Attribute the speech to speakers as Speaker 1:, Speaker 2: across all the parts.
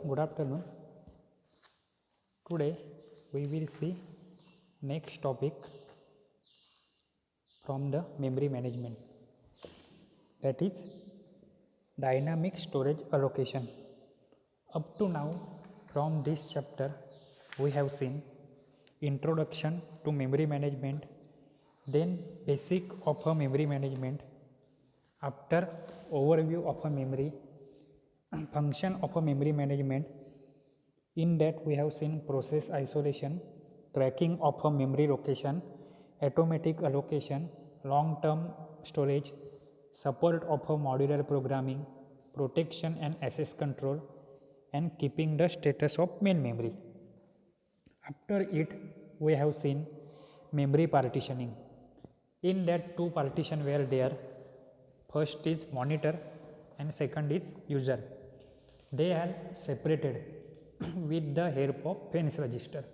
Speaker 1: good afternoon. Today we will see next topic from the memory management, that is dynamic storage allocation. Up to now from this chapter we have seen introduction to memory management, then basic of a memory management, after overview of a memory, function of a memory management. In that we have seen process isolation, tracking of a memory location, automatic allocation, long-term storage, support of a modular programming, protection and access control, and keeping the status of main memory. After it we have seen memory partitioning. In that two partition were there. First is monitor and second is user. They are separated with the help of fence register.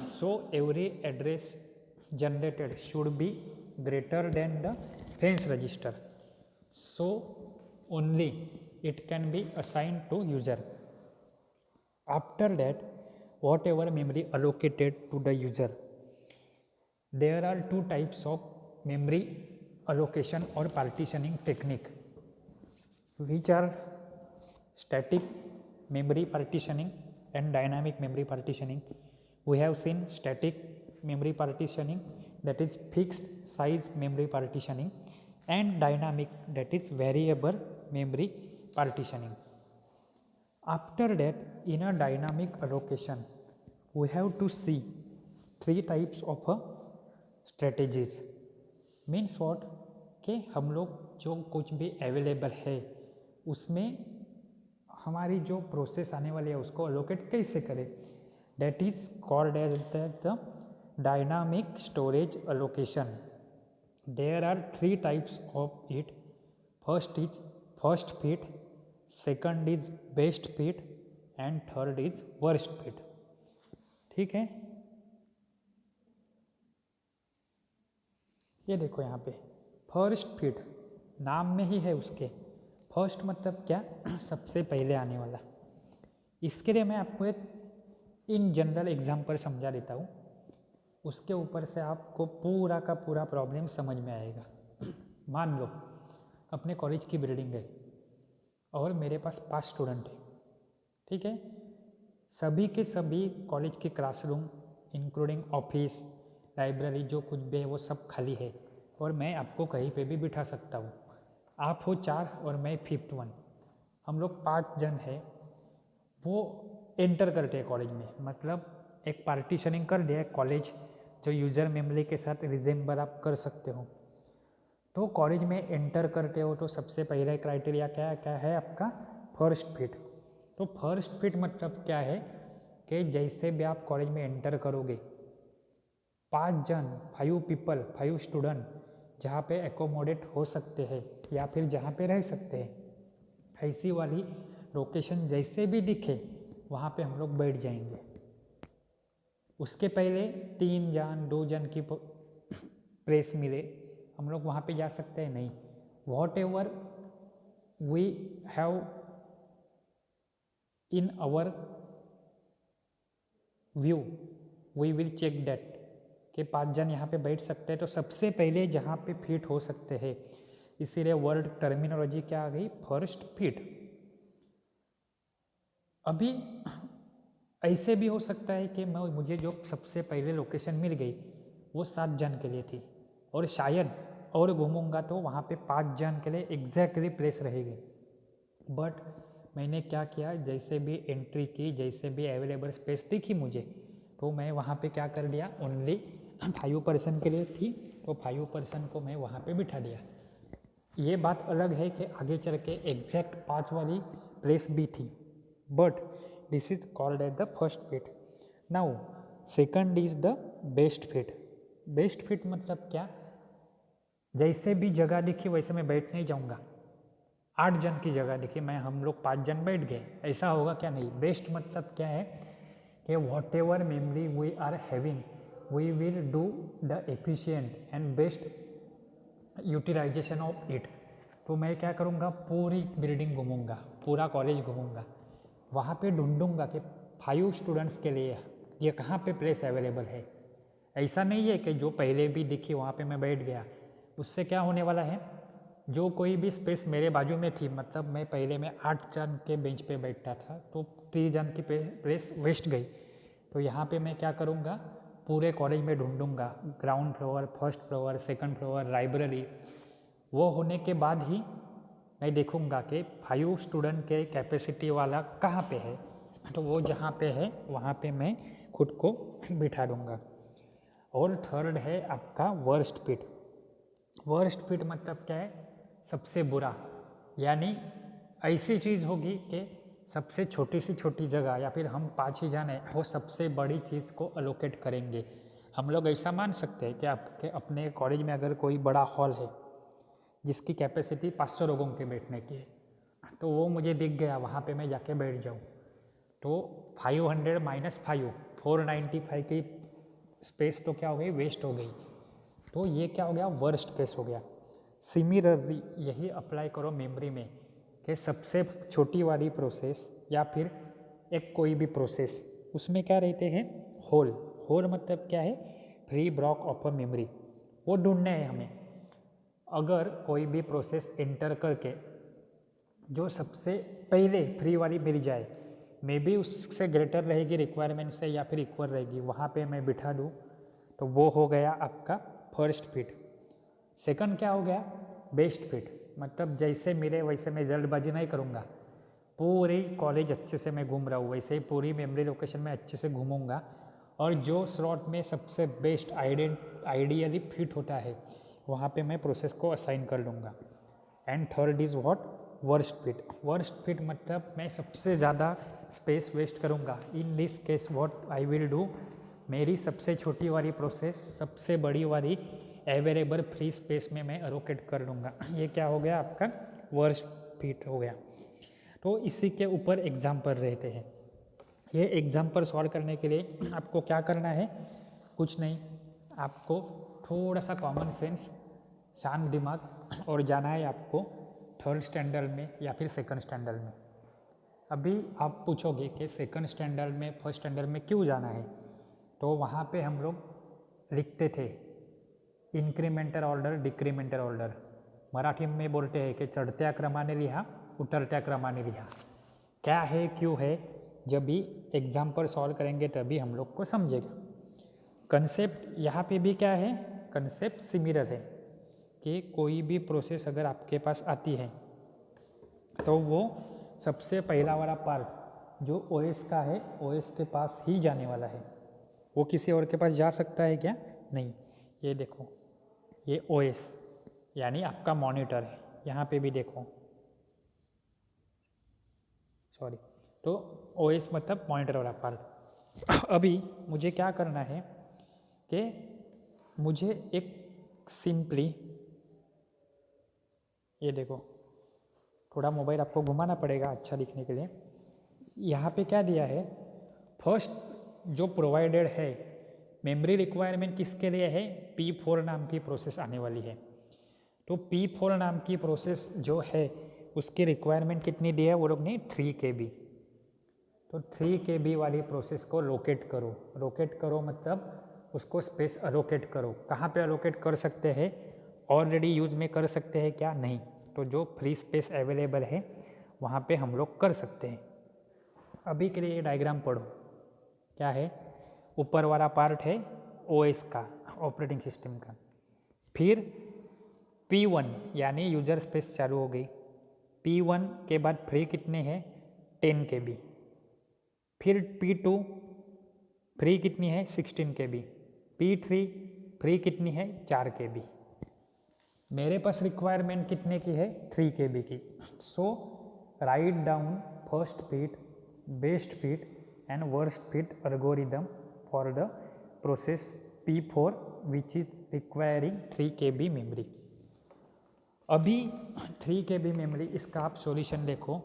Speaker 1: So every address generated should be greater than the fence register. So only it can be assigned to user. After that, whatever memory allocated to the user, there are two types of memory allocation or partitioning technique, which are static memory partitioning and dynamic memory partitioning. We have seen static memory partitioning, that is fixed size memory partitioning, and dynamic, that is variable memory partitioning. After that, in a dynamic allocation we have to see three types of strategies. Means what कि हम लोग जो कुछ भी available है उसमें हमारी जो प्रोसेस आने वाली है उसको अलोकेट कैसे करें, that is called as the dynamic storage allocation. There are three types of it. First is first fit, second is best fit and third is worst fit. ठीक है, ये देखो यहाँ पे फर्स्ट फिट नाम में ही है उसके. फर्स्ट मतलब क्या, सबसे पहले आने वाला. इसके लिए मैं आपको एक इन जनरल एग्जाम्पल समझा देता हूँ, उसके ऊपर से आपको पूरा का पूरा प्रॉब्लम समझ में आएगा. मान लो अपने कॉलेज की बिल्डिंग है और मेरे पास 5 स्टूडेंट है. ठीक है, सभी के सभी कॉलेज के क्लासरूम इंक्लूडिंग ऑफिस, लाइब्रेरी, जो कुछ भी है वो सब खाली है और मैं आपको कहीं पे भी बिठा सकता हूँ. आप हो 4 और मैं 5th वन. हम लोग 5 जन है. वो एंटर करते हैं कॉलेज में, मतलब एक पार्टीशनिंग कर दिया है कॉलेज, जो यूज़र मेमोरी के साथ रिजेंबल आप कर सकते हो. तो कॉलेज में एंटर करते हो तो सबसे पहले क्राइटेरिया क्या है आपका, फर्स्ट फिट. तो फर्स्ट फिट मतलब क्या है कि जैसे भी आप कॉलेज में एंटर करोगे 5 जन, 5 पीपल, 5 स्टूडेंट जहाँ पे एकोमोडेट हो सकते हैं या फिर जहाँ पे रह सकते हैं, ऐसी वाली लोकेशन जैसे भी दिखे वहाँ पे हम लोग बैठ जाएंगे. उसके पहले 3 जन 2 जन की प्लेस मिले हम लोग वहाँ पे जा सकते हैं नहीं. Whatever we have in our view we will check that कि 5 जन यहाँ पे बैठ सकते हैं. तो सबसे पहले जहाँ पे फिट हो सकते हैं, इसीलिए वर्ड टर्मिनोलॉजी क्या आ गई, फर्स्ट फिट. अभी ऐसे भी हो सकता है कि मुझे जो सबसे पहले लोकेशन मिल गई वो 7 जन के लिए थी और शायद और घूमूंगा तो वहाँ पे 5 जन के लिए एग्जैक्टली प्लेस रहेगी. बट मैंने क्या किया, जैसे भी एंट्री की, जैसे भी अवेलेबल स्पेस दिखी मुझे, तो मैं वहाँ पे क्या कर दिया, ओनली 5 पर्सन के लिए थी तो 5 पर्सन को मैं वहाँ पे बिठा दिया. ये बात अलग है कि आगे चल के एग्जैक्ट 5 वाली प्लेस भी थी, but this is called as the first fit. Now second is the best fit. Best fit मतलब क्या, जैसे भी जगह दिखी वैसे मैं बैठ नहीं जाऊँगा. 8 जन की जगह दिखी, मैं हम लोग 5 जन बैठ गए, ऐसा होगा क्या, नहीं. बेस्ट मतलब क्या है कि whatever memory we are having we will do the efficient and best utilization of it. तो मैं क्या करूँगा, पूरी बिल्डिंग घूमूंगा, पूरा कॉलेज घूमूंगा. वहाँ पे ढूंढूंगा कि 5 स्टूडेंट्स के लिए ये कहाँ पे प्लेस अवेलेबल है। ऐसा नहीं है कि जो पहले भी दिखी वहाँ पे मैं बैठ गया। उससे क्या होने वाला है, जो कोई भी स्पेस मेरे बाजू में थी, मतलब मैं पहले में 8 जन के बेंच पे बैठता था तो 3 जन की प्लेस वेस्ट गई। तो यहाँ पे मैं क्या करूँगा, पूरे कॉलेज में ढूंढूंगा, ground floor, first floor, second floor, library. वो होने के बाद ही मैं देखूंगा कि 5 स्टूडेंट के कैपेसिटी वाला कहाँ पे है, तो वो जहाँ पे है वहाँ पे मैं खुद को बिठा दूंगा। और थर्ड है आपका वर्स्ट फिट। वर्स्ट फिट मतलब क्या है, सबसे बुरा, यानी ऐसी चीज़ होगी कि सबसे छोटी सी छोटी जगह, या फिर हम 5 ही जाने वो सबसे बड़ी चीज़ को अलोकेट करेंगे। हम लोग ऐसा मान सकते हैं कि आपके अपने कॉलेज में अगर कोई बड़ा हॉल है जिसकी कैपेसिटी 500 लोगों के बैठने की है, तो वो मुझे दिख गया, वहाँ पे मैं जाके बैठ जाऊँ, तो 500 माइनस 5 495 की स्पेस तो क्या हो गई, वेस्ट हो गई। तो ये क्या हो गया, वर्स्ट केस हो गया। सिमिलरली यही अप्लाई करो मेमोरी में कि सबसे छोटी वाली प्रोसेस या फिर एक कोई भी प्रोसेस, उसमें क्या रहते हैं, होल। होल मतलब क्या है, free block of a memory, वो ढूंढने हैं हमें। अगर कोई भी प्रोसेस एंटर करके जो सबसे पहले फ्री वाली मिल जाए, मे बी उससे ग्रेटर रहेगी रिक्वायरमेंट से या फिर इक्वल रहेगी, वहाँ पे मैं बिठा दूँ, तो वो हो गया आपका फर्स्ट फिट। सेकंड क्या हो गया, बेस्ट फिट, मतलब जैसे मिले वैसे मैं जल्दबाजी नहीं करूँगा, पूरी कॉलेज अच्छे से मैं घूम रहा हूँ वैसे ही पूरी मेमोरी लोकेशन में अच्छे से घूमूंगा, और जो स्लॉट में सबसे बेस्ट आइडियली फिट होता है वहाँ पे मैं प्रोसेस को असाइन कर लूँगा। And third is what, worst fit. Worst fit मतलब मैं सबसे ज़्यादा स्पेस वेस्ट करूँगा। In this case what I will do, मेरी सबसे छोटी वाली प्रोसेस सबसे बड़ी वाली अवेलेबल फ्री स्पेस में मैं एलोकेट कर लूँगा। ये क्या हो गया, आपका वर्स्ट फिट हो गया। तो इसी के ऊपर एग्जाम्पल रहते हैं। ये एग्जाम्पल सॉल्व करने के लिए आपको क्या करना है, कुछ नहीं, आपको थोड़ा सा कॉमन सेंस, शांत दिमाग, और जाना है आपको थर्ड स्टैंडर्ड में या फिर सेकंड स्टैंडर्ड में। अभी आप पूछोगे कि सेकंड स्टैंडर्ड में फर्स्ट स्टैंडर्ड में क्यों जाना है, तो वहाँ पे हम लोग लिखते थे incremental order, decremental order. Marathi में बोलते हैं कि चढ़त्या क्रमाने लिहा, उतरत्या क्रमाने लिहा। क्या है क्यों है, जब भी एग्जाम्पल सॉल्व करेंगे तभी हम लोग को समझेगा। कंसेप्ट यहाँ पे भी क्या है, कंसेप्ट सिमिलर है कि कोई भी प्रोसेस अगर आपके पास आती है तो वो सबसे पहला वाला पार्ट जो ओएस का है, ओएस के पास ही जाने वाला है। वो किसी और के पास जा सकता है क्या, नहीं। ये देखो, ये ओएस यानी आपका मॉनिटर है, यहाँ पे भी देखो, सॉरी, तो ओएस मतलब मॉनिटर वाला पार्ट। अभी मुझे क्या करना है कि मुझे एक सिंपली, ये देखो, थोड़ा मोबाइल आपको घुमाना पड़ेगा अच्छा दिखने के लिए। यहाँ पे क्या दिया है, फर्स्ट जो प्रोवाइडेड है मेमोरी रिक्वायरमेंट किसके लिए है, P4 नाम की प्रोसेस आने वाली है। तो P4 नाम की प्रोसेस जो है उसकी रिक्वायरमेंट कितनी दी है, वो लोग ने 3 KB। तो 3 KB वाली प्रोसेस को लोकेट करो। लोकेट करो मतलब उसको स्पेस अलोकेट करो। कहाँ पे अलोकेट कर सकते हैं, ऑलरेडी यूज में कर सकते हैं क्या, नहीं। तो जो फ्री स्पेस अवेलेबल है वहाँ पे हम लोग कर सकते हैं। अभी के लिए ये डायग्राम पढ़ो, क्या है, ऊपर वाला पार्ट है ओएस का, ऑपरेटिंग सिस्टम का। फिर P1 यानी यूजर स्पेस चालू हो गई। P1 के बाद फ्री कितने हैं, 10 KB। फिर P2 फ्री कितनी है, 16 KB। P3 फ्री कितनी है, 4 KB। मेरे पास रिक्वायरमेंट कितने की है, 3 KB की। So write down first fit, best fit and worst fit algorithm for the process P4 which is requiring 3 KB memory. अभी 3 KB मेमोरी, इसका आप सॉल्यूशन देखो,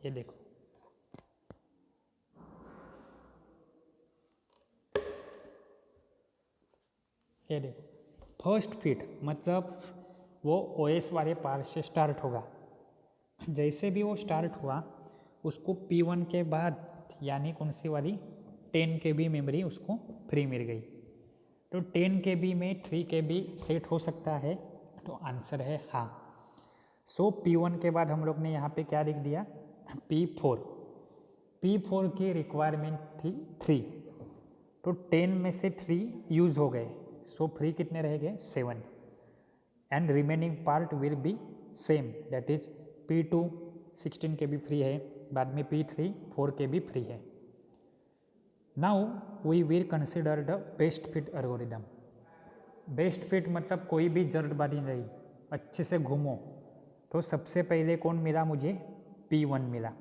Speaker 1: ये देखो, ये देखो, फर्स्ट फिट मतलब वो ओएस वाले पार्ट से स्टार्ट होगा। जैसे भी वो स्टार्ट हुआ उसको P1 के बाद यानी कौन सी वाली 10 KB मेमोरी उसको फ्री मिल गई। तो 10 KB में 3 KB सेट हो सकता है, तो आंसर है हाँ। सो P1 के बाद हम लोग ने यहाँ पे क्या लिख दिया P4। P4 की रिक्वायरमेंट थी 3, तो 10 में से 3 यूज़ हो गए, सो फ्री कितने रह गए 7 and remaining part will be same, that is P2 16 KB free है, बाद में P3 4 KB फ्री है। Now we will consider the best fit algorithm. Best fit मतलब कोई भी जल्दबाजी नहीं, अच्छे से घूमो। तो सबसे पहले कौन मिला मुझे P1 मिला।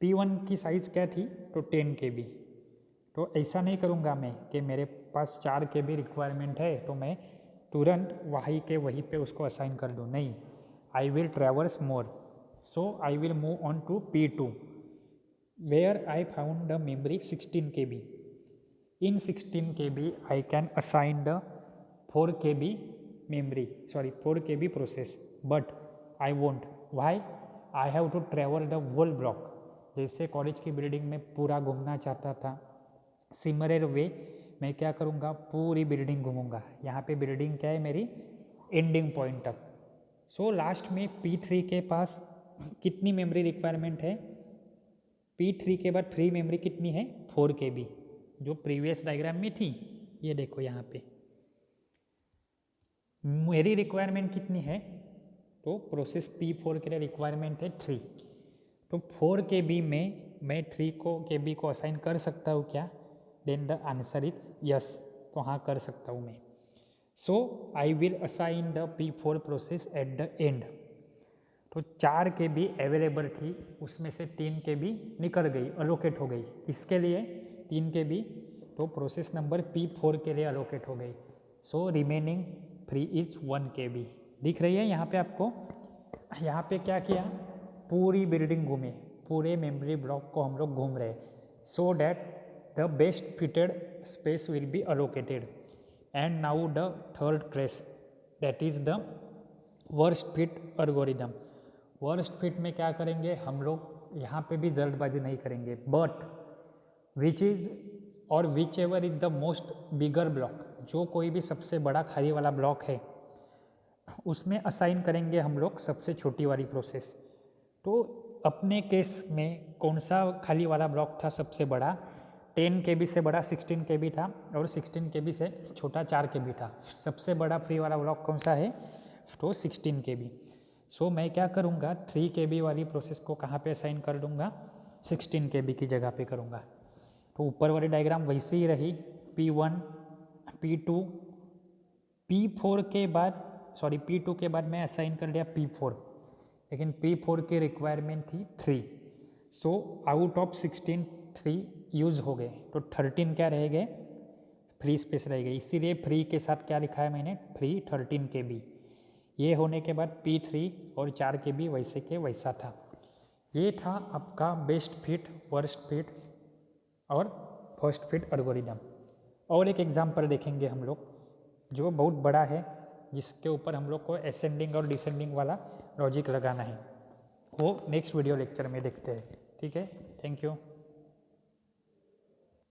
Speaker 1: P1 की साइज़ क्या थी तो 10 KB। तो ऐसा नहीं करूँगा मैं कि मेरे पास 4 KB रिक्वायरमेंट है तो मैं तुरंत वहीं पे उसको असाइन कर दूँ, नहीं। I will traverse more, so I will move on to P2 where I found the memory 16 KB। In 16 KB I can assign the 4 KB memory, 4 KB process, but I won't, why, I have to travel the whole block. जैसे college की building में पूरा घूमना चाहता था, similar way मैं क्या करूँगा पूरी बिल्डिंग घूमूंगा। यहाँ पे बिल्डिंग क्या है मेरी एंडिंग पॉइंट तक। सो लास्ट में P3 के पास कितनी मेमोरी रिक्वायरमेंट है, P3 के बाद फ्री मेमोरी कितनी है 4 KB, जो प्रीवियस डायग्राम में थी। ये देखो यहाँ पे मेरी रिक्वायरमेंट कितनी है, तो प्रोसेस P4 के लिए रिक्वायरमेंट है 3, तो 4 KB में मैं 3 KB को असाइन कर सकता हूँ क्या, then the answer is yes, तो हाँ कर सकता हूँ मैं। So I will assign the P4 process at the end. तो 4 KB अवेलेबल थी, उसमें से 3 KB निकल गई, अलोकेट हो गई। किसके लिए 3 KB, तो प्रोसेस नंबर P4 के लिए अलोकेट हो गई। So remaining free is 1 KB। दिख रही है यहाँ पे आपको। यहाँ पे क्या किया, पूरी बिल्डिंग घूमे, पूरे मेमोरी ब्लॉक को हम लोग घूम रहे, so that the best fitted space will be allocated. And now the third case, that is the worst fit algorithm. Worst fit में क्या करेंगे हम लोग, यहाँ पे भी जल्दबाजी नहीं करेंगे, बट विच इज और which ever is the most bigger block, जो कोई भी सबसे बड़ा खाली वाला ब्लॉक है उसमें असाइन करेंगे हम लोग सबसे छोटी वाली प्रोसेस। तो अपने केस में कौन सा खाली वाला ब्लॉक था सबसे बड़ा, 10 KB से बड़ा 16 KB था, और 16 KB से छोटा 4 KB था। सबसे बड़ा फ्री वाला ब्लॉक कौन सा है, तो 16 KB। सो मैं क्या करूँगा 3 KB वाली प्रोसेस को कहाँ पे असाइन कर दूँगा, 16 KB की जगह पे करूँगा। तो ऊपर वाली डायग्राम वैसे ही रही, P1 P2 P4 के बाद P2 के बाद मैं असाइन कर लिया P4, लेकिन P4 की रिक्वायरमेंट थी 3, सो आउट ऑफ 16 3 यूज़ हो गए, तो 13 क्या रह गए, फ्री स्पेस रह गई। इसीलिए फ्री के साथ क्या लिखा है मैंने, फ्री 13 KB। ये होने के बाद P3 और 4 KB वैसे के वैसा था। ये था आपका बेस्ट फिट, वर्स्ट फिट और फर्स्ट फिट एल्गोरिदम। और एक एग्जांपल देखेंगे हम लोग जो बहुत बड़ा है, जिसके ऊपर हम लोग को असेंडिंग और डिसेंडिंग वाला लॉजिक लगाना है, वो नेक्स्ट वीडियो लेक्चर में देखते हैं। ठीक है, थैंक यू।